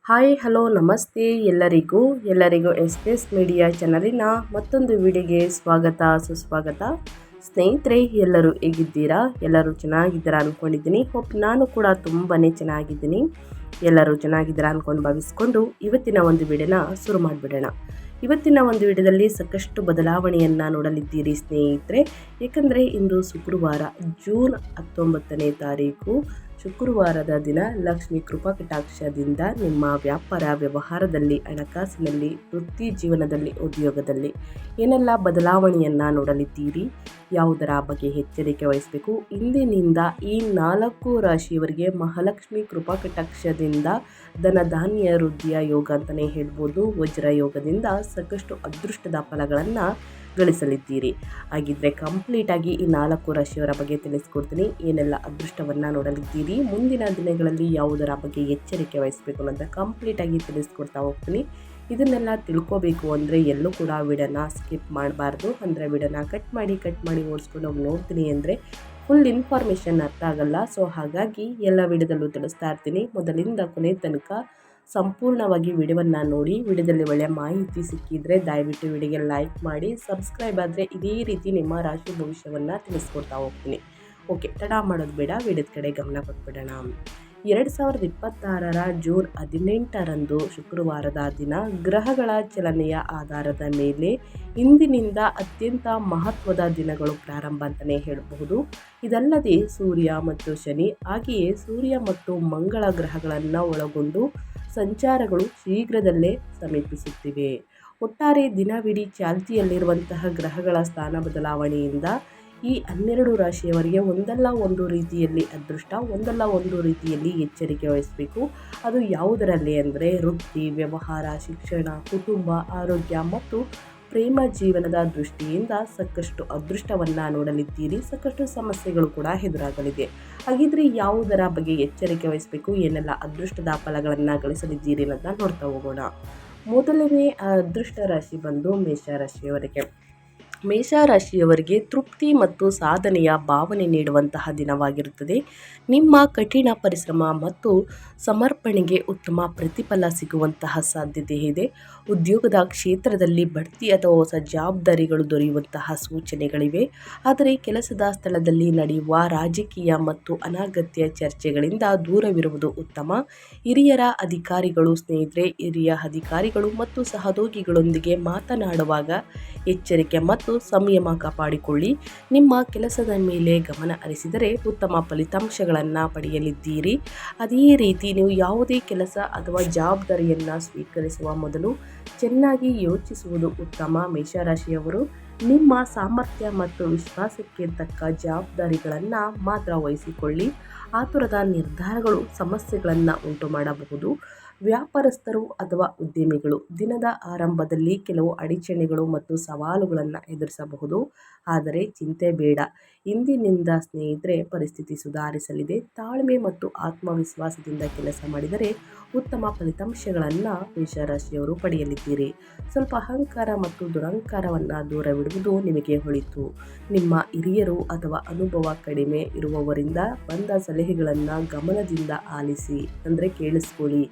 Hi hello ನಮಸ್ತೆ ಎಲ್ಲರಿಗೂ S P S media ಚಾನಲಿನ ಮತ್ತೊಂದು ವಿಡಿಯೋಗೆ ಸ್ವಾಗತ ಸುಸ್ವಾಗತ. ಸ್ನೇಹಿತರೆ, ಎಲ್ಲರೂ ಹೇಗಿದ್ದೀರಾ? ಎಲ್ಲರೂ ಚೆನ್ನಾಗಿದ್ದೀರಾ ಅಂದ್ಕೊಂಡಿದ್ದೀನಿ. ನಾನು ಕೂಡ ತುಂಬಾ ಚೆನ್ನಾಗಿದ್ದೀನಿ. ಎಲ್ಲರೂ ಚೆನ್ನಾಗಿದ್ದೀರಾ ಅಂದ್ಕೊಂಡು ಭಾವಿಸ್ಕೊಂಡು ಇವತ್ತಿನ ಒಂದು ವಿಡಿಯೋನ ಶುರು ಮಾಡಿಬಿಡೋಣ. ಇವತ್ತಿನ ಒಂದು ವಿಡಿಯೋದಲ್ಲಿ ಸಾಕಷ್ಟು ಬದಲಾವಣೆಯನ್ನು ನೋಡಲಿದ್ದೀರಿ ಸ್ನೇಹಿತರೆ. ಏಕೆಂದರೆ ಇಂದು ಶುಕ್ರವಾರ ಜೂನ್ 19ನೇ ತಾರೀಕು ಶುಕ್ರವಾರದ ದಿನ ಲಕ್ಷ್ಮೀ ಕೃಪಾ ಕಟಾಕ್ಷದಿಂದ ನಿಮ್ಮ ವ್ಯಾಪಾರ ವ್ಯವಹಾರದಲ್ಲಿ, ಹಣಕಾಸಿನಲ್ಲಿ, ವೃತ್ತಿ ಜೀವನದಲ್ಲಿ, ಉದ್ಯೋಗದಲ್ಲಿ ಏನೆಲ್ಲ ಬದಲಾವಣೆಯನ್ನು ನೋಡಲಿದ್ದೀರಿ, ಯಾವುದರ ಬಗ್ಗೆ ಎಚ್ಚರಿಕೆ ವಹಿಸಬೇಕು, ಇಂದಿನಿಂದ ಈ 4 ರಾಶಿಯವರಿಗೆ ಮಹಾಲಕ್ಷ್ಮಿ ಕೃಪಾ ಕಟಾಕ್ಷದಿಂದ ಧನಧಾನ್ಯ ವೃದ್ಧಿಯ ಯೋಗ ಅಂತಲೇ ಹೇಳ್ಬೋದು. ವಜ್ರ ಯೋಗದಿಂದ ಸಾಕಷ್ಟು ಅದೃಷ್ಟದ ಫಲಗಳನ್ನು ಗಳಿಸಲಿದ್ದೀರಿ. ಹಾಗಿದ್ರೆ ಕಂಪ್ಲೀಟಾಗಿ ಈ 4 ರಾಶಿಯವರ ಬಗ್ಗೆ ತಿಳಿಸ್ಕೊಡ್ತೀನಿ. ಏನೆಲ್ಲ ಅದೃಷ್ಟವನ್ನು ನೋಡಲಿದ್ದೀರಿ, ಮುಂದಿನ ದಿನಗಳಲ್ಲಿ ಯಾವುದರ ಬಗ್ಗೆ ಎಚ್ಚರಿಕೆ ವಹಿಸಬೇಕು ಅನ್ನೋದನ್ನ ಕಂಪ್ಲೀಟಾಗಿ ತಿಳಿಸ್ಕೊಡ್ತಾ ಹೋಗ್ತೀನಿ. ಇದನ್ನೆಲ್ಲ ತಿಳ್ಕೋಬೇಕು ಅಂದರೆ ಎಲ್ಲೂ ಕೂಡ ವಿಡಿಯೋನ ಸ್ಕಿಪ್ ಮಾಡಬಾರ್ದು. ಅಂದರೆ ವಿಡಿಯೋನ ಕಟ್ ಮಾಡಿ ಓಡಿಸ್ಕೊಂಡು ಹೋಗಿ ನೋಡ್ತೀನಿ ಅಂದರೆ ಫುಲ್ ಇನ್ಫಾರ್ಮೇಷನ್ ಅರ್ಥ ಆಗಲ್ಲ. ಸೊ ಹಾಗಾಗಿ ಎಲ್ಲ ವಿಡಿಯೋದಲ್ಲೂ ತಿಳಿಸ್ತಾ ಇರ್ತೀನಿ. ಮೊದಲಿಂದ ಕೊನೆ ತನಕ ಸಂಪೂರ್ಣವಾಗಿ ವಿಡಿಯೋವನ್ನು ನೋಡಿ. ವಿಡಿಯೋದಲ್ಲಿ ಒಳ್ಳೆಯ ಮಾಹಿತಿ ಸಿಕ್ಕಿದರೆ ದಯವಿಟ್ಟು ವಿಡಿಯೋಗೆ ಲೈಕ್ ಮಾಡಿ, ಸಬ್ಸ್ಕ್ರೈಬ್ ಆದರೆ ಇದೇ ರೀತಿ ನಿಮ್ಮ ರಾಶಿ ಭವಿಷ್ಯವನ್ನು ತಿಳಿಸ್ಕೊಡ್ತಾ ಹೋಗ್ತೀನಿ. ಓಕೆ, ತಡ ಮಾಡೋದು ಬೇಡ, ವಿಡಿಯೋದ ಕಡೆ ಗಮನ ಕೊಟ್ಬಿಡೋಣ. 2026 ಜೂನ್ 18ರಂದು ಶುಕ್ರವಾರದ ದಿನ ಗ್ರಹಗಳ ಚಲನೆಯ ಆಧಾರದ ಮೇಲೆ ಇಂದಿನಿಂದ ಅತ್ಯಂತ ಮಹತ್ವದ ದಿನಗಳು ಪ್ರಾರಂಭ ಅಂತಲೇ ಹೇಳಬಹುದು. ಇದಲ್ಲದೆ ಸೂರ್ಯ ಮತ್ತು ಶನಿ, ಹಾಗೆಯೇ ಸೂರ್ಯ ಮತ್ತು ಮಂಗಳ ಗ್ರಹಗಳನ್ನು ಒಳಗೊಂಡು ಸಂಚಾರಗಳು ಶೀಘ್ರದಲ್ಲೇ ಸಮೀಪಿಸುತ್ತಿವೆ. ಒಟ್ಟಾರೆ ದಿನವಿಡೀ ಚಾಲ್ತಿಯಲ್ಲಿರುವಂತಹ ಗ್ರಹಗಳ ಸ್ಥಾನ ಬದಲಾವಣೆಯಿಂದ ಈ 12 ರಾಶಿಯವರಿಗೆ ಒಂದಲ್ಲ ಒಂದು ರೀತಿಯಲ್ಲಿ ಅದೃಷ್ಟ, ಒಂದಲ್ಲ ಒಂದು ರೀತಿಯಲ್ಲಿ ಎಚ್ಚರಿಕೆ ವಹಿಸಬೇಕು. ಅದು ಯಾವುದರಲ್ಲಿ ಅಂದರೆ ವೃತ್ತಿ, ವ್ಯವಹಾರ, ಶಿಕ್ಷಣ, ಕುಟುಂಬ, ಆರೋಗ್ಯ ಮತ್ತು ಪ್ರೇಮ ಜೀವನದ ದೃಷ್ಟಿಯಿಂದ ಸಾಕಷ್ಟು ಅದೃಷ್ಟವನ್ನು ನೋಡಲಿದ್ದೀರಿ. ಸಾಕಷ್ಟು ಸಮಸ್ಯೆಗಳು ಕೂಡ ಎದುರಾಗಲಿದೆ. ಹಾಗಿದ್ರೆ ಯಾವುದರ ಬಗ್ಗೆ ಎಚ್ಚರಿಕೆ ವಹಿಸಬೇಕು, ಏನೆಲ್ಲ ಅದೃಷ್ಟದ ಫಲಗಳನ್ನು ಗಳಿಸಲಿದ್ದೀರಿ ಅನ್ನೋದನ್ನ ನೋಡ್ತಾ ಹೋಗೋಣ. ಮೊದಲನೇ ಅದೃಷ್ಟ ರಾಶಿ ಬಂದು ಮೇಷರಾಶಿಯವರಿಗೆ. ಮೇಷರಾಶಿಯವರಿಗೆ ತೃಪ್ತಿ ಮತ್ತು ಸಾಧನೆಯ ಭಾವನೆ ನೀಡುವಂತಹ ದಿನವಾಗಿರುತ್ತದೆ. ನಿಮ್ಮ ಕಠಿಣ ಪರಿಶ್ರಮ ಮತ್ತು ಸಮರ್ಪಣೆಗೆ ಉತ್ತಮ ಪ್ರತಿಫಲ ಸಿಗುವಂತಹ ಸಾಧ್ಯತೆ ಇದೆ. ಉದ್ಯೋಗದ ಕ್ಷೇತ್ರದಲ್ಲಿ ಬಡ್ತಿ ಅಥವಾ ಹೊಸ ಜವಾಬ್ದಾರಿಗಳು ದೊರೆಯುವಂತಹ ಸೂಚನೆಗಳಿವೆ. ಆದರೆ ಕೆಲಸದ ಸ್ಥಳದಲ್ಲಿ ನಡೆಯುವ ರಾಜಕೀಯ ಮತ್ತು ಅನಗತ್ಯ ಚರ್ಚೆಗಳಿಂದ ದೂರವಿರುವುದು ಉತ್ತಮ. ಹಿರಿಯ ಅಧಿಕಾರಿಗಳು ಮತ್ತು ಸಹೋದ್ಯೋಗಿಗಳೊಂದಿಗೆ ಮಾತನಾಡುವಾಗ ಎಚ್ಚರಿಕೆ ಮತ್ತು ಸಂಯಮ ಕಾಪಾಡಿಕೊಳ್ಳಿ. ನಿಮ್ಮ ಕೆಲಸದ ಮೇಲೆ ಗಮನ ಹರಿಸಿದರೆ ಉತ್ತಮ ಫಲಿತಾಂಶಗಳನ್ನು ಪಡೆಯಲಿದ್ದೀರಿ. ಅದೇ ರೀತಿ ನೀವು ಯಾವುದೇ ಕೆಲಸ ಅಥವಾ ಜವಾಬ್ದಾರಿಯನ್ನು ಸ್ವೀಕರಿಸುವ ಮೊದಲು ಚೆನ್ನಾಗಿ ಯೋಚಿಸುವುದು ಉತ್ತಮ. ಮೇಷರಾಶಿಯವರು ನಿಮ್ಮ ಸಾಮರ್ಥ್ಯ ಮತ್ತು ವಿಶ್ವಾಸಕ್ಕೆ ತಕ್ಕ ಜವಾಬ್ದಾರಿಗಳನ್ನು ಮಾತ್ರ ವಹಿಸಿಕೊಳ್ಳಿ. ಆತುರದ ನಿರ್ಧಾರಗಳು ಸಮಸ್ಯೆಗಳನ್ನು ಉಂಟು ಮಾಡಬಹುದು. ವ್ಯಾಪಾರಸ್ಥರು ಅಥವಾ ಉದ್ಯಮಿಗಳು ದಿನದ ಆರಂಭದಲ್ಲಿ ಕೆಲವು ಅಡಚಣೆಗಳು ಮತ್ತು ಸವಾಲುಗಳನ್ನು ಎದುರಿಸಬಹುದು. ಆದರೆ ಚಿಂತೆ ಬೇಡ, ಇಂದಿನಿಂದ ಸ್ನೇಹಿತರೆ ಪರಿಸ್ಥಿತಿ ಸುಧಾರಿಸಲಿದೆ. ತಾಳ್ಮೆ ಮತ್ತು ಆತ್ಮವಿಶ್ವಾಸದಿಂದ ಕೆಲಸ ಮಾಡಿದರೆ ಉತ್ತಮ ಫಲಿತಾಂಶಗಳನ್ನು ಮೇಷರಾಶಿಯವರು ಪಡೆಯಲಿದ್ದೀರಿ. ಸ್ವಲ್ಪ ಅಹಂಕಾರ ಮತ್ತು ದುರಹಂಕಾರವನ್ನು ದೂರವಿಡುವುದು ನಿಮಗೆ ಒಳಿತು. ನಿಮ್ಮ ಹಿರಿಯರು ಅಥವಾ ಅನುಭವ ಕಡಿಮೆ ಇರುವವರಿಂದ ಬಂದ ಸಲಹೆಗಳನ್ನು ಗಮನದಿಂದ ಆಲಿಸಿ, ಅಂದರೆ ಕೇಳಿಸ್ಕೊಳ್ಳಿ,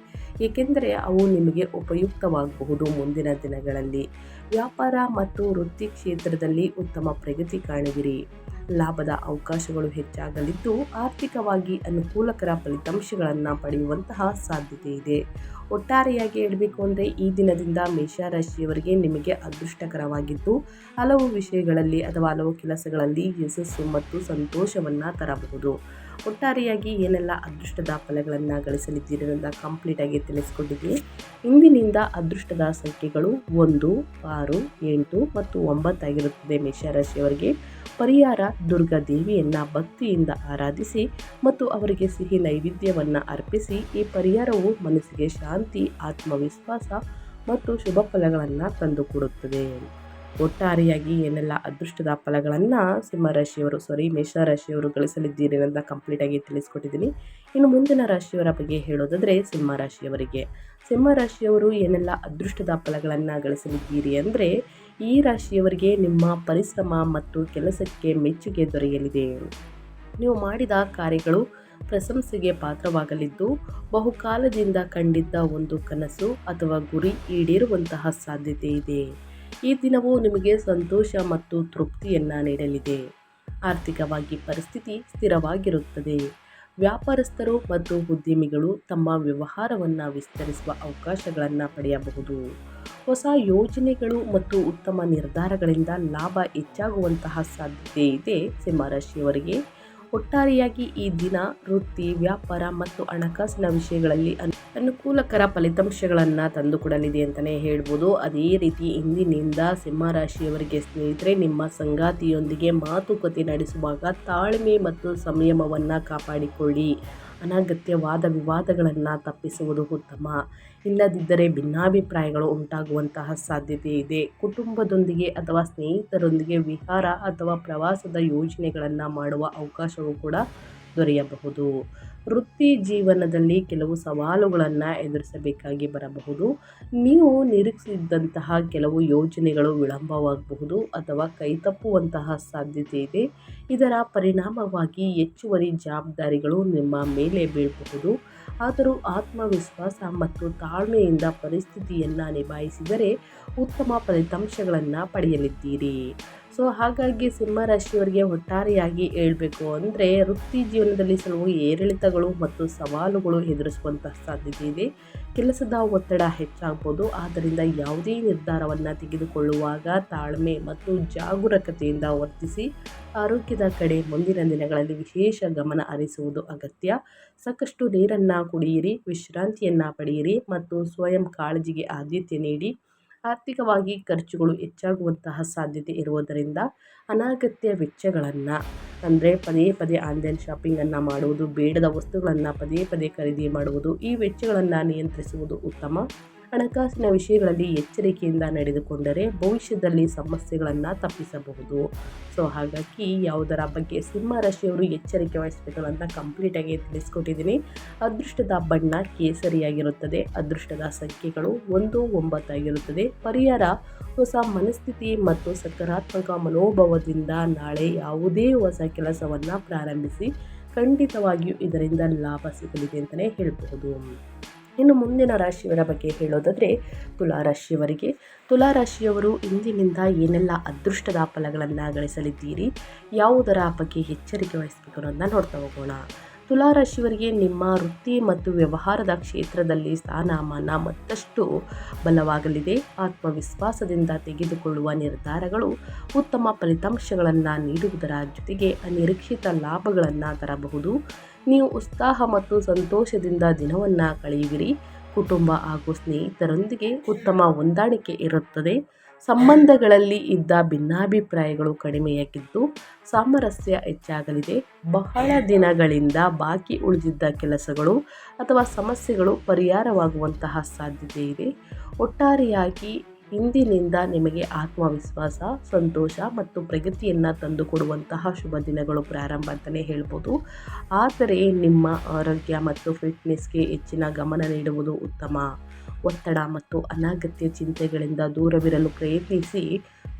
ಏಕೆಂದರೆ ಅವು ನಿಮಗೆ ಉಪಯುಕ್ತವಾಗಬಹುದು. ಮುಂದಿನ ದಿನಗಳಲ್ಲಿ ವ್ಯಾಪಾರ ಮತ್ತು ವೃತ್ತಿ ಕ್ಷೇತ್ರದಲ್ಲಿ ಉತ್ತಮ ಪ್ರಗತಿ ಕಾಣುವಿರಿ. ಲಾಭದ ಅವಕಾಶಗಳು ಹೆಚ್ಚಾಗಲಿದ್ದು ಆರ್ಥಿಕವಾಗಿ ಅನುಕೂಲಕರ ಫಲಿತಾಂಶಗಳನ್ನು ಪಡೆಯುವಂತಹ ಸಾಧ್ಯತೆ ಇದೆ. ಒಟ್ಟಾರೆಯಾಗಿ ಹೇಳಬೇಕು ಅಂದರೆ ಈ ದಿನದಿಂದ ಮೇಷರಾಶಿಯವರಿಗೆ ನಿಮಗೆ ಅದೃಷ್ಟಕರವಾಗಿದ್ದು ಹಲವು ವಿಷಯಗಳಲ್ಲಿ ಅಥವಾ ಹಲವು ಕೆಲಸಗಳಲ್ಲಿ ಯಶಸ್ಸು ಮತ್ತು ಸಂತೋಷವನ್ನು ತರಬಹುದು. ಒಟ್ಟಾರೆಯಾಗಿ ಏನೆಲ್ಲ ಅದೃಷ್ಟದ ಫಲಗಳನ್ನು ಗಳಿಸಲಿದ್ದೀರಿ ಅಂತ ಕಂಪ್ಲೀಟಾಗಿ ತಿಳಿಸ್ಕೊಟ್ಟಿದ್ದೀನಿ. ಇಂದಿನಿಂದ ಅದೃಷ್ಟದ ಸಂಖ್ಯೆಗಳು 1, 6, 8 ಮತ್ತು 9 ಆಗಿರುತ್ತದೆ. ಮೇಷರಾಶಿಯವರಿಗೆ ಪರಿಹಾರ ದುರ್ಗಾ ದೇವಿಯನ್ನು ಭಕ್ತಿಯಿಂದ ಆರಾಧಿಸಿ ಮತ್ತು ಅವರಿಗೆ ಸಿಹಿ ನೈವೇದ್ಯವನ್ನು ಅರ್ಪಿಸಿ. ಈ ಪರಿಹಾರವು ಮನಸ್ಸಿಗೆ ಶಾಂತಿ, ಆತ್ಮವಿಶ್ವಾಸ ಮತ್ತು ಶುಭ ಫಲಗಳನ್ನು ತಂದುಕೊಡುತ್ತದೆ. ಒಟ್ಟಾರೆಯಾಗಿ ಏನೆಲ್ಲ ಅದೃಷ್ಟದ ಫಲಗಳನ್ನು ಮೇಷರಾಶಿಯವರು ಗಳಿಸಲಿದ್ದೀರಿ ಅಂತ ಕಂಪ್ಲೀಟಾಗಿ ತಿಳಿಸ್ಕೊಟ್ಟಿದ್ದೀನಿ. ಇನ್ನು ಮುಂದಿನ ರಾಶಿಯವರ ಬಗ್ಗೆ ಹೇಳೋದಾದರೆ ಸಿಂಹರಾಶಿಯವರು ಏನೆಲ್ಲ ಅದೃಷ್ಟದ ಫಲಗಳನ್ನು ಗಳಿಸಲಿದ್ದೀರಿ ಅಂದರೆ ಈ ರಾಶಿಯವರಿಗೆ ನಿಮ್ಮ ಪರಿಶ್ರಮ ಮತ್ತು ಕೆಲಸಕ್ಕೆ ಮೆಚ್ಚುಗೆ ದೊರೆಯಲಿದೆ. ನೀವು ಮಾಡಿದ ಕಾರ್ಯಗಳು ಪ್ರಶಂಸೆಗೆ ಪಾತ್ರವಾಗಲಿದ್ದು, ಬಹುಕಾಲದಿಂದ ಕಂಡಿದ್ದ ಒಂದು ಕನಸು ಅಥವಾ ಗುರಿ ಈಡೇರುವಂತಹ ಸಾಧ್ಯತೆ ಇದೆ. ಈ ದಿನವು ನಿಮಗೆ ಸಂತೋಷ ಮತ್ತು ತೃಪ್ತಿಯನ್ನು ನೀಡಲಿದೆ. ಆರ್ಥಿಕವಾಗಿ ಪರಿಸ್ಥಿತಿ ಸ್ಥಿರವಾಗಿರುತ್ತದೆ. ವ್ಯಾಪಾರಸ್ಥರು ಮತ್ತು ಉದ್ಯಮಿಗಳು ತಮ್ಮ ವ್ಯವಹಾರವನ್ನು ವಿಸ್ತರಿಸುವ ಅವಕಾಶಗಳನ್ನು ಪಡೆಯಬಹುದು. ಹೊಸ ಯೋಜನೆಗಳು ಮತ್ತು ಉತ್ತಮ ನಿರ್ಧಾರಗಳಿಂದ ಲಾಭ ಹೆಚ್ಚಾಗುವಂತಹ ಸಾಧ್ಯತೆ ಇದೆ. ಸಿಂಹರಾಶಿಯವರಿಗೆ ಒಟ್ಟಾರೆಯಾಗಿ ಈ ದಿನ ವೃತ್ತಿ, ವ್ಯಾಪಾರ ಮತ್ತು ಹಣಕಾಸಿನ ವಿಷಯಗಳಲ್ಲಿ ಅನುಕೂಲಕರ ಫಲಿತಾಂಶಗಳನ್ನು ತಂದುಕೊಡಲಿದೆ ಅಂತಲೇ ಹೇಳ್ಬೋದು. ಅದೇ ರೀತಿ ಇಂದಿನಿಂದ ಸಿಂಹರಾಶಿಯವರಿಗೆ ಸ್ನೇಹಿತರೆ, ನಿಮ್ಮ ಸಂಗಾತಿಯೊಂದಿಗೆ ಮಾತುಕತೆ ನಡೆಸುವಾಗ ತಾಳ್ಮೆ ಮತ್ತು ಸಂಯಮವನ್ನು ಕಾಪಾಡಿಕೊಳ್ಳಿ. ಅನಗತ್ಯ ವಾದ ವಿವಾದಗಳನ್ನು ತಪ್ಪಿಸುವುದು ಉತ್ತಮ. ಇಲ್ಲದಿದ್ದರೆ ಭಿನ್ನಾಭಿಪ್ರಾಯಗಳು ಉಂಟಾಗುವಂತಹ ಸಾಧ್ಯತೆ ಇದೆ. ಕುಟುಂಬದೊಂದಿಗೆ ಅಥವಾ ಸ್ನೇಹಿತರೊಂದಿಗೆ ವಿಹಾರ ಅಥವಾ ಪ್ರವಾಸದ ಯೋಜನೆಗಳನ್ನು ಮಾಡುವ ಅವಕಾಶವೂ ಕೂಡ ದೊರೆಯಬಹುದು. ವೃತ್ತಿ ಜೀವನದಲ್ಲಿ ಕೆಲವು ಸವಾಲುಗಳನ್ನು ಎದುರಿಸಬೇಕಾಗಿ ಬರಬಹುದು. ನೀವು ನಿರೀಕ್ಷಿಸಿದಂತಹ ಕೆಲವು ಯೋಜನೆಗಳು ವಿಳಂಬವಾಗಬಹುದು ಅಥವಾ ಕೈತಪ್ಪುವಂತಹ ಸಾಧ್ಯತೆ ಇದೆ. ಇದರ ಪರಿಣಾಮವಾಗಿ ಹೆಚ್ಚುವರಿ ಜವಾಬ್ದಾರಿಗಳು ನಿಮ್ಮ ಮೇಲೆ ಬೀಳಬಹುದು. ಆದರೂ ಆತ್ಮವಿಶ್ವಾಸ ಮತ್ತು ತಾಳ್ಮೆಯಿಂದ ಪರಿಸ್ಥಿತಿಯನ್ನು ನಿಭಾಯಿಸಿದರೆ ಉತ್ತಮ ಫಲಿತಾಂಶಗಳನ್ನು ಪಡೆಯಲಿದ್ದೀರಿ. ಹಾಗಾಗಿ ಸಿಂಹರಾಶಿಯವರಿಗೆ ಒಟ್ಟಾರೆಯಾಗಿ ಹೇಳಬೇಕು ಅಂದರೆ, ವೃತ್ತಿ ಜೀವನದಲ್ಲಿ ಕೆಲವು ಏರಿಳಿತಗಳು ಮತ್ತು ಸವಾಲುಗಳು ಎದುರಿಸುವಂತಹ ಸಾಧ್ಯತೆ ಇದೆ. ಕೆಲಸದ ಒತ್ತಡ ಹೆಚ್ಚಾಗಬಹುದು. ಆದ್ದರಿಂದ ಯಾವುದೇ ನಿರ್ಧಾರವನ್ನು ತೆಗೆದುಕೊಳ್ಳುವಾಗ ತಾಳ್ಮೆ ಮತ್ತು ಜಾಗರೂಕತೆಯಿಂದ ವರ್ತಿಸಿ. ಆರೋಗ್ಯದ ಕಡೆ ಮುಂದಿನ ದಿನಗಳಲ್ಲಿ ವಿಶೇಷ ಗಮನ ಹರಿಸುವುದು ಅಗತ್ಯ. ಸಾಕಷ್ಟು ನೀರನ್ನು ಕುಡಿಯಿರಿ, ವಿಶ್ರಾಂತಿಯನ್ನು ಪಡೆಯಿರಿ ಮತ್ತು ಸ್ವಯಂ ಕಾಳಜಿಗೆ ಆದ್ಯತೆ ನೀಡಿ. ಆರ್ಥಿಕವಾಗಿ ಖರ್ಚುಗಳು ಹೆಚ್ಚಾಗುವಂತಹ ಸಾಧ್ಯತೆ ಇರುವುದರಿಂದ ಅನಗತ್ಯ ವೆಚ್ಚಗಳನ್ನು ಅಂದರೆ ಪದೇ ಪದೇ ಆನ್ಲೈನ್ ಶಾಪಿಂಗನ್ನು ಮಾಡುವುದು, ಬೇಡದ ವಸ್ತುಗಳನ್ನು ಪದೇ ಪದೇ ಖರೀದಿ ಮಾಡುವುದು, ಈ ವೆಚ್ಚಗಳನ್ನು ನಿಯಂತ್ರಿಸುವುದು ಉತ್ತಮ. ಹಣಕಾಸಿನ ವಿಷಯಗಳಲ್ಲಿ ಎಚ್ಚರಿಕೆಯಿಂದ ನಡೆದುಕೊಂಡರೆ ಭವಿಷ್ಯದಲ್ಲಿ ಸಮಸ್ಯೆಗಳನ್ನು ತಪ್ಪಿಸಬಹುದು. ಹಾಗಾಗಿ ಯಾವುದರ ಬಗ್ಗೆ ಸಿಂಹರಾಶಿಯವರು ಎಚ್ಚರಿಕೆ ವಹಿಸಬೇಕು ಅಂತ ಕಂಪ್ಲೀಟಾಗಿ ತಿಳಿಸ್ಕೊಟ್ಟಿದ್ದೀನಿ. ಅದೃಷ್ಟದ ಬಣ್ಣ ಕೇಸರಿಯಾಗಿರುತ್ತದೆ. ಅದೃಷ್ಟದ ಸಂಖ್ಯೆಗಳು 1, 9 ಆಗಿರುತ್ತದೆ. ಪರಿಹಾರ: ಹೊಸ ಮನಸ್ಥಿತಿ ಮತ್ತು ಸಕಾರಾತ್ಮಕ ಮನೋಭಾವದಿಂದ ನಾಳೆ ಯಾವುದೇ ಹೊಸ ಕೆಲಸವನ್ನು ಪ್ರಾರಂಭಿಸಿ. ಖಂಡಿತವಾಗಿಯೂ ಇದರಿಂದ ಲಾಭ ಸಿಗಲಿದೆ ಅಂತಲೇ ಹೇಳಬಹುದು. ಇನ್ನು ಮುಂದಿನ ರಾಶಿಯವರ ಬಗ್ಗೆ ಹೇಳೋದಾದರೆ, ತುಲಾರಾಶಿಯವರಿಗೆ. ತುಲಾರಾಶಿಯವರು ಇಂದಿನಿಂದ ಏನೆಲ್ಲ ಅದೃಷ್ಟದ ಫಲಗಳನ್ನು ಗಳಿಸಲಿದ್ದೀರಿ, ಯಾವುದರ ಬಗ್ಗೆ ಎಚ್ಚರಿಕೆ ವಹಿಸಬೇಕು ಅನ್ನೋದನ್ನ ನೋಡ್ತಾ ಹೋಗೋಣ. ತುಲಾರಾಶಿಯವರಿಗೆ ನಿಮ್ಮ ವೃತ್ತಿ ಮತ್ತು ವ್ಯವಹಾರದ ಕ್ಷೇತ್ರದಲ್ಲಿ ಸ್ಥಾನಮಾನ ಮತ್ತಷ್ಟು ಬಲವಾಗಲಿದೆ. ಆತ್ಮವಿಶ್ವಾಸದಿಂದ ತೆಗೆದುಕೊಳ್ಳುವ ನಿರ್ಧಾರಗಳು ಉತ್ತಮ ಫಲಿತಾಂಶಗಳನ್ನು ನೀಡುವುದರ ಜೊತೆಗೆ ಅನಿರೀಕ್ಷಿತ ಲಾಭಗಳನ್ನು ತರಬಹುದು. ನೀವು ಉತ್ಸಾಹ ಮತ್ತು ಸಂತೋಷದಿಂದ ದಿನವನ್ನು ಕಳೆಯುವಿರಿ. ಕುಟುಂಬ ಹಾಗೂ ಸ್ನೇಹಿತರೊಂದಿಗೆ ಉತ್ತಮ ಹೊಂದಾಣಿಕೆ ಇರುತ್ತದೆ. ಸಂಬಂಧಗಳಲ್ಲಿ ಇದ್ದ ಭಿನ್ನಾಭಿಪ್ರಾಯಗಳು ಕಡಿಮೆಯಾಗಿದ್ದು ಸಾಮರಸ್ಯ ಹೆಚ್ಚಾಗಲಿದೆ. ಬಹಳ ದಿನಗಳಿಂದ ಬಾಕಿ ಉಳಿದಿದ್ದ ಕೆಲಸಗಳು ಅಥವಾ ಸಮಸ್ಯೆಗಳು ಪರಿಹಾರವಾಗುವಂತಹ ಸಾಧ್ಯತೆ ಇದೆ. ಒಟ್ಟಾರೆಯಾಗಿ ಇಂದಿನಿಂದ ನಿಮಗೆ ಆತ್ಮವಿಶ್ವಾಸ, ಸಂತೋಷ ಮತ್ತು ಪ್ರಗತಿಯನ್ನು ತಂದುಕೊಡುವಂತಹ ಶುಭ ದಿನಗಳು ಪ್ರಾರಂಭ ಅಂತಲೇ ಹೇಳ್ಬೋದು. ಆದರೆ ನಿಮ್ಮ ಆರೋಗ್ಯ ಮತ್ತು ಫಿಟ್ನೆಸ್ಗೆ ಹೆಚ್ಚಿನ ಗಮನ ನೀಡುವುದು ಉತ್ತಮ. ಒತ್ತಡ ಮತ್ತು ಅನಗತ್ಯ ಚಿಂತೆಗಳಿಂದ ದೂರವಿರಲು ಪ್ರಯತ್ನಿಸಿ.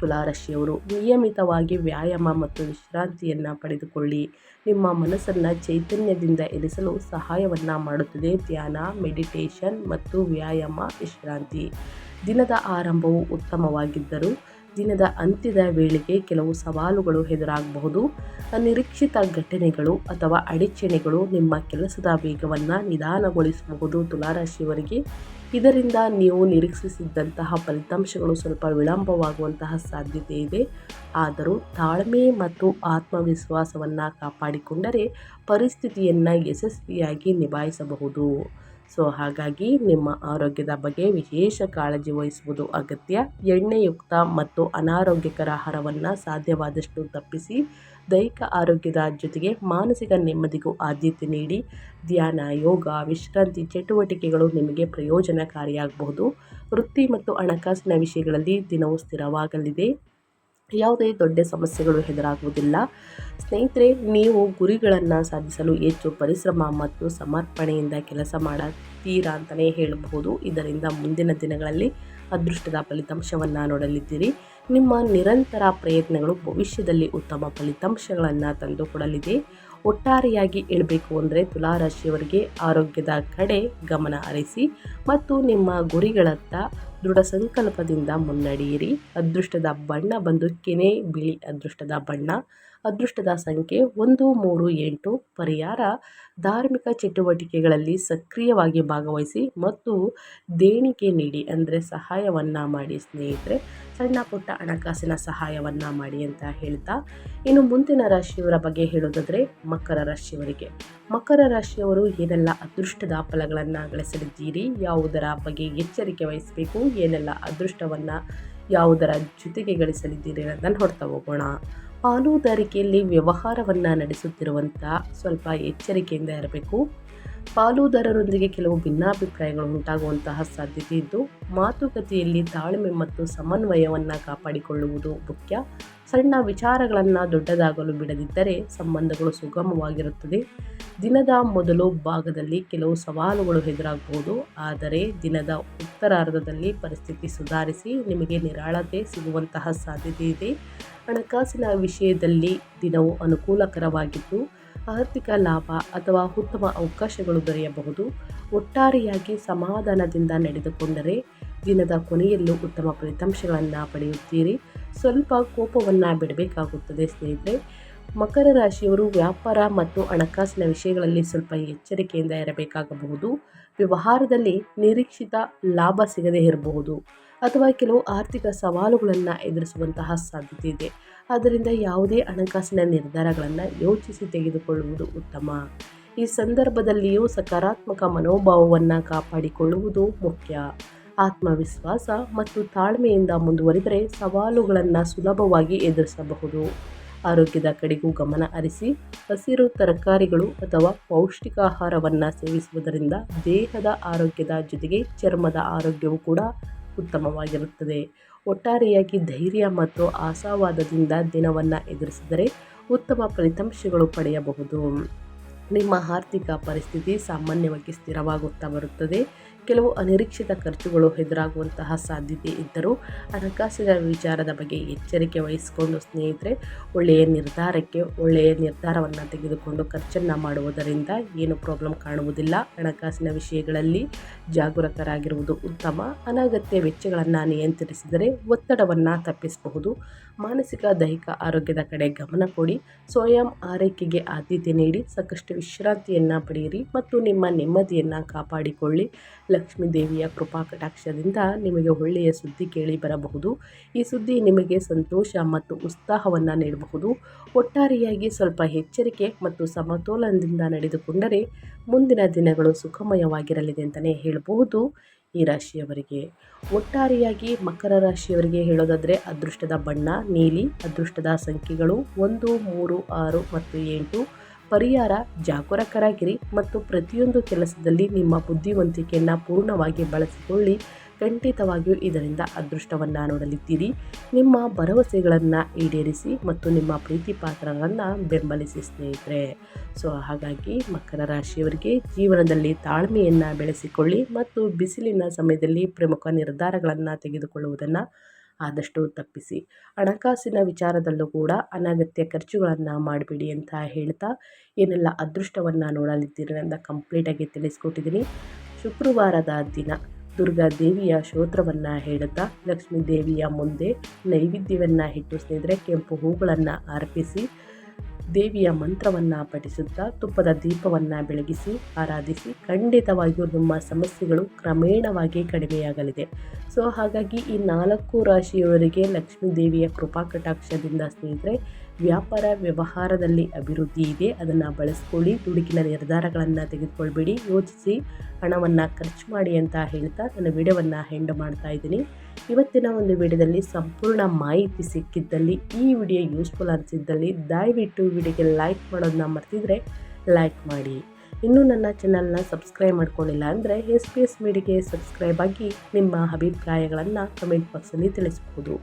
ತುಲಾರಾಶಿಯವರು ನಿಯಮಿತವಾಗಿ ವ್ಯಾಯಾಮ ಮತ್ತು ವಿಶ್ರಾಂತಿಯನ್ನು ಪಡೆದುಕೊಳ್ಳಿ. ನಿಮ್ಮ ಮನಸ್ಸನ್ನು ಚೈತನ್ಯದಿಂದ ಇರಿಸಲು ಸಹಾಯವನ್ನು ಮಾಡುತ್ತದೆ. ಧ್ಯಾನ, ಮೆಡಿಟೇಷನ್ ಮತ್ತು ವ್ಯಾಯಾಮ, ವಿಶ್ರಾಂತಿ. ದಿನದ ಆರಂಭವು ಉತ್ತಮವಾಗಿದ್ದರೂ ದಿನದ ಅಂತ್ಯದ ವೇಳೆಗೆ ಕೆಲವು ಸವಾಲುಗಳು ಎದುರಾಗಬಹುದು. ಅನಿರೀಕ್ಷಿತ ಘಟನೆಗಳು ಅಥವಾ ಅಡಚಣೆಗಳು ನಿಮ್ಮ ಕೆಲಸದ ವೇಗವನ್ನು ನಿಧಾನಗೊಳಿಸಬಹುದು. ತುಲಾರಾಶಿಯವರಿಗೆ ಇದರಿಂದ ನೀವು ನಿರೀಕ್ಷಿಸಿದಂತಹ ಫಲಿತಾಂಶಗಳು ಸ್ವಲ್ಪ ವಿಳಂಬವಾಗುವಂತಹ ಸಾಧ್ಯತೆ ಇದೆ. ಆದರೂ ತಾಳ್ಮೆ ಮತ್ತು ಆತ್ಮವಿಶ್ವಾಸವನ್ನು ಕಾಪಾಡಿಕೊಂಡರೆ ಪರಿಸ್ಥಿತಿಯನ್ನು ಯಶಸ್ವಿಯಾಗಿ ನಿಭಾಯಿಸಬಹುದು. ಹಾಗಾಗಿ ನಿಮ್ಮ ಆರೋಗ್ಯದ ಬಗ್ಗೆ ವಿಶೇಷ ಕಾಳಜಿ ವಹಿಸುವುದು ಅಗತ್ಯ. ಎಣ್ಣೆಯುಕ್ತ ಮತ್ತು ಅನಾರೋಗ್ಯಕರ ಆಹಾರವನ್ನು ಸಾಧ್ಯವಾದಷ್ಟು ತಪ್ಪಿಸಿ. ದೈಹಿಕ ಆರೋಗ್ಯದ ಜೊತೆಗೆ ಮಾನಸಿಕ ನೆಮ್ಮದಿಗೂ ಆದ್ಯತೆ ನೀಡಿ. ಧ್ಯಾನ, ಯೋಗ, ವಿಶ್ರಾಂತಿ ಚಟುವಟಿಕೆಗಳು ನಿಮಗೆ ಪ್ರಯೋಜನಕಾರಿಯಾಗಬಹುದು. ವೃತ್ತಿ ಮತ್ತು ಹಣಕಾಸಿನ ವಿಷಯಗಳಲ್ಲಿ ದಿನವೂ ಸ್ಥಿರವಾಗಲಿದೆ. ಯಾವುದೇ ದೊಡ್ಡ ಸಮಸ್ಯೆಗಳು ಎದುರಾಗುವುದಿಲ್ಲ. ಸ್ನೇಹಿತರೆ, ನೀವು ಗುರಿಗಳನ್ನು ಸಾಧಿಸಲು ಹೆಚ್ಚು ಪರಿಶ್ರಮ ಮತ್ತು ಸಮರ್ಪಣೆಯಿಂದ ಕೆಲಸ ಮಾಡುತ್ತೀರಾ ಅಂತಲೇ ಹೇಳಬಹುದು. ಇದರಿಂದ ಮುಂದಿನ ದಿನಗಳಲ್ಲಿ ಅದೃಷ್ಟದ ಫಲಿತಾಂಶವನ್ನು ನೋಡಲಿದ್ದೀರಿ. ನಿಮ್ಮ ನಿರಂತರ ಪ್ರಯತ್ನಗಳು ಭವಿಷ್ಯದಲ್ಲಿ ಉತ್ತಮ ಫಲಿತಾಂಶಗಳನ್ನು ತಂದುಕೊಡಲಿದೆ. ಒಟ್ಟಾರೆಯಾಗಿ ಹೇಳಬೇಕು ಅಂದರೆ ತುಲಾರಾಶಿಯವರಿಗೆ ಆರೋಗ್ಯದ ಕಡೆ ಗಮನ ಹರಿಸಿ ಮತ್ತು ನಿಮ್ಮ ಗುರಿಗಳತ್ತ ದೃಢ ಸಂಕಲ್ಪದಿಂದ ಮುನ್ನಡೆಯಿರಿ. ಅದೃಷ್ಟದ ಬಣ್ಣ ಬಂದು ಕೆನೆ ಬಿಳಿ ಅದೃಷ್ಟದ ಬಣ್ಣ. ಅದೃಷ್ಟದ ಸಂಖ್ಯೆ 138. ಪರಿಹಾರ: ಧಾರ್ಮಿಕ ಚಟುವಟಿಕೆಗಳಲ್ಲಿ ಸಕ್ರಿಯವಾಗಿ ಭಾಗವಹಿಸಿ ಮತ್ತು ದೇಣಿಗೆ ನೀಡಿ, ಅಂದರೆ ಸಹಾಯವನ್ನು ಮಾಡಿ ಸ್ನೇಹಿತರೆ. ಸಣ್ಣ ಪುಟ್ಟ ಹಣಕಾಸಿನ ಸಹಾಯವನ್ನು ಮಾಡಿ ಅಂತ ಹೇಳ್ತಾ, ಇನ್ನು ಮುಂದಿನ ರಾಶಿಯವರ ಬಗ್ಗೆ ಹೇಳೋದಾದರೆ ಮಕರ ರಾಶಿಯವರಿಗೆ. ಮಕರ ರಾಶಿಯವರು ಏನೆಲ್ಲ ಅದೃಷ್ಟದ ಫಲಗಳನ್ನು ಗಳಿಸಲಿದ್ದೀರಿ, ಯಾವುದರ ಬಗ್ಗೆ ಎಚ್ಚರಿಕೆ ವಹಿಸಬೇಕು, ಏನೆಲ್ಲ ಅದೃಷ್ಟವನ್ನು ಯಾವುದರ ಜೊತೆಗೆ ಗಳಿಸಲಿದ್ದೀರಿ ಅನ್ನೋದನ್ನು ನೋಡ್ತಾ ಹೋಗೋಣ. ಪಾಲುದಾರಿಕೆಯಲ್ಲಿ ವ್ಯವಹಾರವನ್ನು ನಡೆಸುತ್ತಿರುವಂಥ ಸ್ವಲ್ಪ ಎಚ್ಚರಿಕೆಯಿಂದ ಇರಬೇಕು. ಪಾಲುದಾರರೊಂದಿಗೆ ಕೆಲವು ಭಿನ್ನಾಭಿಪ್ರಾಯಗಳು ಉಂಟಾಗುವಂತಹ ಸಾಧ್ಯತೆ ಇದ್ದು, ಮಾತುಕತೆಯಲ್ಲಿ ತಾಳ್ಮೆ ಮತ್ತು ಸಮನ್ವಯವನ್ನು ಕಾಪಾಡಿಕೊಳ್ಳುವುದು ಮುಖ್ಯ. ಸಣ್ಣ ವಿಚಾರಗಳನ್ನು ದೊಡ್ಡದಾಗಲು ಬಿಡದಿದ್ದರೆ ಸಂಬಂಧಗಳು ಸುಗಮವಾಗಿರುತ್ತದೆ. ದಿನದ ಮೊದಲು ಭಾಗದಲ್ಲಿ ಕೆಲವು ಸವಾಲುಗಳು ಎದುರಾಗಬಹುದು, ಆದರೆ ದಿನದ ಉತ್ತರಾರ್ಧದಲ್ಲಿ ಪರಿಸ್ಥಿತಿ ಸುಧಾರಿಸಿ ನಿಮಗೆ ನಿರಾಳತೆ ಸಿಗುವಂತಹ ಸಾಧ್ಯತೆ ಇದೆ. ಹಣಕಾಸಿನ ವಿಷಯದಲ್ಲಿ ದಿನವು ಅನುಕೂಲಕರವಾಗಿದ್ದು, ಆರ್ಥಿಕ ಲಾಭ ಅಥವಾ ಉತ್ತಮ ಅವಕಾಶಗಳು ದೊರೆಯಬಹುದು. ಒಟ್ಟಾರೆಯಾಗಿ ಸಮಾಧಾನದಿಂದ ನಡೆದುಕೊಂಡರೆ ದಿನದ ಕೊನೆಯಲ್ಲೂ ಉತ್ತಮ ಫಲಿತಾಂಶಗಳನ್ನು ಪಡೆಯುತ್ತೀರಿ. ಸ್ವಲ್ಪ ಕೋಪವನ್ನು ಬಿಡಬೇಕಾಗುತ್ತದೆ ಸ್ನೇಹಿತರೆ. ಮಕರ ರಾಶಿಯವರು ವ್ಯಾಪಾರ ಮತ್ತು ಹಣಕಾಸಿನ ವಿಷಯಗಳಲ್ಲಿ ಸ್ವಲ್ಪ ಎಚ್ಚರಿಕೆಯಿಂದ ಇರಬೇಕಾಗಬಹುದು. ವ್ಯವಹಾರದಲ್ಲಿ ನಿರೀಕ್ಷಿತ ಲಾಭ ಸಿಗದೇ ಇರಬಹುದು ಅಥವಾ ಕೆಲವು ಆರ್ಥಿಕ ಸವಾಲುಗಳನ್ನು ಎದುರಿಸುವಂತಹ ಸಾಧ್ಯತೆ ಇದೆ. ಆದ್ದರಿಂದ ಯಾವುದೇ ಹಣಕಾಸಿನ ನಿರ್ಧಾರಗಳನ್ನು ಯೋಚಿಸಿ ತೆಗೆದುಕೊಳ್ಳುವುದು ಉತ್ತಮ. ಈ ಸಂದರ್ಭದಲ್ಲಿಯೂ ಸಕಾರಾತ್ಮಕ ಮನೋಭಾವವನ್ನು ಕಾಪಾಡಿಕೊಳ್ಳುವುದು ಮುಖ್ಯ. ಆತ್ಮವಿಶ್ವಾಸ ಮತ್ತು ತಾಳ್ಮೆಯಿಂದ ಮುಂದುವರಿದರೆ ಸವಾಲುಗಳನ್ನು ಸುಲಭವಾಗಿ ಎದುರಿಸಬಹುದು. ಆರೋಗ್ಯದ ಕಡೆಗೂ ಗಮನ ಹರಿಸಿ. ಹಸಿರು ತರಕಾರಿಗಳು ಅಥವಾ ಪೌಷ್ಟಿಕ ಆಹಾರವನ್ನು ಸೇವಿಸುವುದರಿಂದ ದೇಹದ ಆರೋಗ್ಯದ ಜೊತೆಗೆ ಚರ್ಮದ ಆರೋಗ್ಯವು ಕೂಡ ಉತ್ತಮವಾಗಿರುತ್ತದೆ. ಒಟ್ಟಾರೆಯಾಗಿ ಧೈರ್ಯ ಮತ್ತು ಆಶಾವಾದದಿಂದ ದಿನವನ್ನು ಎದುರಿಸಿದರೆ ಉತ್ತಮ ಫಲಿತಾಂಶಗಳು ಪಡೆಯಬಹುದು. ನಿಮ್ಮ ಆರ್ಥಿಕ ಪರಿಸ್ಥಿತಿ ಸಾಮಾನ್ಯವಾಗಿ ಸ್ಥಿರವಾಗುತ್ತಾ ಬರುತ್ತದೆ. ಕೆಲವು ಅನಿರೀಕ್ಷಿತ ಖರ್ಚುಗಳು ಎದುರಾಗುವಂತಹ ಸಾಧ್ಯತೆ ಇದ್ದರೂ ಹಣಕಾಸಿನ ವಿಚಾರದ ಬಗ್ಗೆ ಎಚ್ಚರಿಕೆ ವಹಿಸಿಕೊಂಡು ಸ್ನೇಹಿತರೆ ಒಳ್ಳೆಯ ನಿರ್ಧಾರವನ್ನು ತೆಗೆದುಕೊಂಡು ಖರ್ಚನ್ನು ಮಾಡುವುದರಿಂದ ಏನು ಪ್ರಾಬ್ಲಮ್ ಕಾಣುವುದಿಲ್ಲ. ಹಣಕಾಸಿನ ವಿಷಯಗಳಲ್ಲಿ ಜಾಗರೂಕರಾಗಿರುವುದು ಉತ್ತಮ. ಅನಗತ್ಯ ವೆಚ್ಚಗಳನ್ನು ನಿಯಂತ್ರಿಸಿದರೆ ಒತ್ತಡವನ್ನು ತಪ್ಪಿಸಬಹುದು. ಮಾನಸಿಕ ದೈಹಿಕ ಆರೋಗ್ಯದ ಕಡೆ ಗಮನ ಕೊಡಿ. ಸ್ವಯಂ ಆರೈಕೆಗೆ ಆದ್ಯತೆ ನೀಡಿ. ಸಾಕಷ್ಟು ವಿಶ್ರಾಂತಿಯನ್ನು ಪಡೆಯಿರಿ ಮತ್ತು ನಿಮ್ಮ ನೆಮ್ಮದಿಯನ್ನು ಕಾಪಾಡಿಕೊಳ್ಳಿ. ಲಕ್ಷ್ಮೀ ದೇವಿಯ ಕೃಪಾ ಕಟಾಕ್ಷದಿಂದ ನಿಮಗೆ ಒಳ್ಳೆಯ ಸುದ್ದಿ ಕೇಳಿ ಬರಬಹುದು. ಈ ಸುದ್ದಿ ನಿಮಗೆ ಸಂತೋಷ ಮತ್ತು ಉತ್ಸಾಹವನ್ನು ನೀಡಬಹುದು. ಒಟ್ಟಾರೆಯಾಗಿ ಸ್ವಲ್ಪ ಎಚ್ಚರಿಕೆ ಮತ್ತು ಸಮತೋಲನದಿಂದ ನಡೆದುಕೊಂಡರೆ ಮುಂದಿನ ದಿನಗಳು ಸುಖಮಯವಾಗಿರಲಿದೆ ಅಂತಲೇ ಹೇಳಬಹುದು. ಈ ರಾಶಿಯವರಿಗೆ ಒಟ್ಟಾರೆಯಾಗಿ ಮಕರ ರಾಶಿಯವರಿಗೆ ಹೇಳೋದಾದರೆ ಅದೃಷ್ಟದ ಬಣ್ಣ ನೀಲಿ. ಅದೃಷ್ಟದ ಸಂಖ್ಯೆಗಳು 1, 3, 6 ಮತ್ತು 8. ಪರಿಹಾರ: ಜಾಗರೂಕರಾಗಿರಿ ಮತ್ತು ಪ್ರತಿಯೊಂದು ಕೆಲಸದಲ್ಲಿ ನಿಮ್ಮ ಬುದ್ಧಿವಂತಿಕೆಯನ್ನು ಪೂರ್ಣವಾಗಿ ಬಳಸಿಕೊಳ್ಳಿ. ಖಂಡಿತವಾಗಿಯೂ ಇದರಿಂದ ಅದೃಷ್ಟವನ್ನು ನೋಡಲಿದ್ದೀರಿ. ನಿಮ್ಮ ಭರವಸೆಗಳನ್ನು ಈಡೇರಿಸಿ ಮತ್ತು ನಿಮ್ಮ ಪ್ರೀತಿ ಪಾತ್ರರನ್ನು ಬೆಂಬಲಿಸಿ ಸ್ನೇಹಿತರೆ. ಹಾಗಾಗಿ ಮಕರ ರಾಶಿಯವರಿಗೆ ಜೀವನದಲ್ಲಿ ತಾಳ್ಮೆಯನ್ನು ಬೆಳೆಸಿಕೊಳ್ಳಿ ಮತ್ತು ಬಿಸಿಲಿನ ಸಮಯದಲ್ಲಿ ಪ್ರಮುಖ ನಿರ್ಧಾರಗಳನ್ನು ತೆಗೆದುಕೊಳ್ಳುವುದನ್ನು ಆದಷ್ಟು ತಪ್ಪಿಸಿ. ಹಣಕಾಸಿನ ವಿಚಾರದಲ್ಲೂ ಕೂಡ ಅನಗತ್ಯ ಖರ್ಚುಗಳನ್ನು ಮಾಡಬೇಡಿ ಅಂತ ಹೇಳ್ತಾ, ಏನೆಲ್ಲ ಅದೃಷ್ಟವನ್ನು ನೋಡಲಿದ್ದೀರಿ ಅಂತ ಕಂಪ್ಲೀಟಾಗಿ ತಿಳಿಸ್ಕೊಟ್ಟಿದ್ದೀನಿ. ಶುಕ್ರವಾರದ ದಿನ ದುರ್ಗಾ ದೇವಿಯ ಸ್ತೋತ್ರವನ್ನು ಹೇಳುತ್ತಾ ಲಕ್ಷ್ಮೀ ದೇವಿಯ ಮುಂದೆ ನೈವೇದ್ಯವನ್ನು ಇಟ್ಟು ಸ್ನೇಹಿತರೆ ಕೆಂಪು ಹೂಗಳನ್ನು ಅರ್ಪಿಸಿ ದೇವಿಯ ಮಂತ್ರವನ್ನು ಪಠಿಸುತ್ತಾ ತುಪ್ಪದ ದೀಪವನ್ನು ಬೆಳಗಿಸಿ ಆರಾಧಿಸಿ. ಖಂಡಿತವಾಗಿಯೂ ನಿಮ್ಮ ಸಮಸ್ಯೆಗಳು ಕ್ರಮೇಣವಾಗಿ ಕಡಿಮೆಯಾಗಲಿದೆ. ಹಾಗಾಗಿ ಈ 4 ರಾಶಿಯವರಿಗೆ ಲಕ್ಷ್ಮೀ ದೇವಿಯ ಕೃಪಾ ಕಟಾಕ್ಷದಿಂದ ಸ್ನೇಹಿತರೆ ವ್ಯಾಪಾರ ವ್ಯವಹಾರದಲ್ಲಿ ಅಭಿವೃದ್ಧಿ ಇದೆ. ಅದನ್ನು ಬಳಸ್ಕೊಳ್ಳಿ. ದುಡುಕಿನ ನಿರ್ಧಾರಗಳನ್ನು ತೆಗೆದುಕೊಳ್ಬೇಡಿ. ಯೋಚಿಸಿ ಹಣವನ್ನು ಖರ್ಚು ಮಾಡಿ ಅಂತ ಹೇಳ್ತಾ ನನ್ನ ವಿಡಿಯೋವನ್ನು ಎಂಡ್ ಮಾಡ್ತಾ ಇದ್ದೀನಿ. ಇವತ್ತಿನ ಒಂದು ವಿಡಿಯೋದಲ್ಲಿ ಸಂಪೂರ್ಣ ಮಾಹಿತಿ ಸಿಕ್ಕಿದ್ದಲ್ಲಿ, ಈ ವಿಡಿಯೋ ಯೂಸ್ಫುಲ್ ಅನಿಸಿದ್ದಲ್ಲಿ ದಯವಿಟ್ಟು ವಿಡಿಯೋಗೆ ಲೈಕ್ ಮಾಡೋದನ್ನ ಮರ್ತಿದ್ರೆ ಲೈಕ್ ಮಾಡಿ. ಇನ್ನೂ ನನ್ನ ಚಾನಲ್ನ ಸಬ್ಸ್ಕ್ರೈಬ್ ಮಾಡ್ಕೊಂಡಿಲ್ಲ ಅಂದರೆ SPS ಮೀಡಿಯಾಗೆ ಸಬ್ಸ್ಕ್ರೈಬ್ ಆಗಿ ನಿಮ್ಮ ಅಭಿಪ್ರಾಯಗಳನ್ನು ಕಮೆಂಟ್ ಬಾಕ್ಸಲ್ಲಿ ತಿಳಿಸ್ಬೋದು.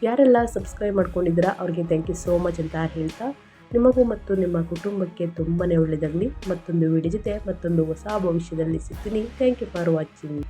ಯಾರೆಲ್ಲ ಸಬ್ಸ್ಕ್ರೈಬ್ ಮಾಡ್ಕೊಂಡಿದ್ದೀರಾ ಅವ್ರಿಗೆ ಥ್ಯಾಂಕ್ ಯು ಸೋ ಮಚ್ ಅಂತ ಹೇಳ್ತಾ, ನಿಮಗೂ ಮತ್ತು ನಿಮ್ಮ ಕುಟುಂಬಕ್ಕೆ ತುಂಬಾ ಒಳ್ಳೆಯದಾಗಲಿ. ಮತ್ತೊಂದು ವಿಡಿಯೋ ಜೊತೆ ಮತ್ತೊಂದು ಹೊಸ ಭವಿಷ್ಯದಲ್ಲಿ ಸಿಗ್ತೀನಿ. Thank you for watching.